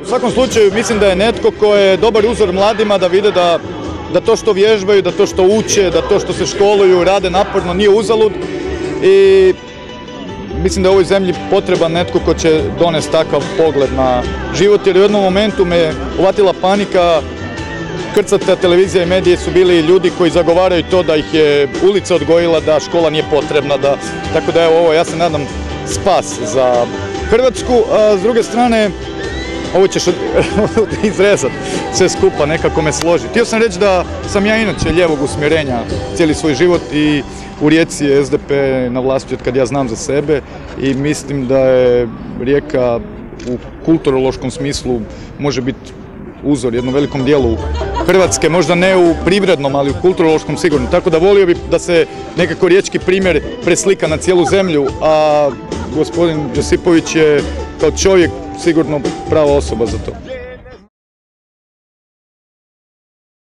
U svakom slučaju mislim da je netko ko je dobar uzor mladima da vide da to što vježbaju, da to što uče, da to što se školuju, rade naporno nije uzalud i mislim da je u ovoj zemlji potreban netko ko će donesti takav pogled na život, jer u jednom momentu me uvatila panika. Krcata televizija i medije su bili ljudi koji zagovaraju to da ih je ulica odgojila, da škola nije potrebna, tako da evo ovo, ja se nadam, spas za Hrvatsku, a s druge strane, ovo ćeš izrezati sve skupa, nekako me složi. Htio sam reći da sam ja inače lijevog usmjerenja cijeli svoj život i u Rijeci je SDP na vlasti od kad ja znam za sebe i mislim da je Rijeka u kulturološkom smislu može biti uzor jednom velikom dijelu Hrvatske, možda ne u privrednom, ali u kulturološkom sigurno. Tako da volio bih da se nekako riječki primjer preslika na cijelu zemlju, a gospodin Josipović je kao čovjek sigurno prava osoba za to.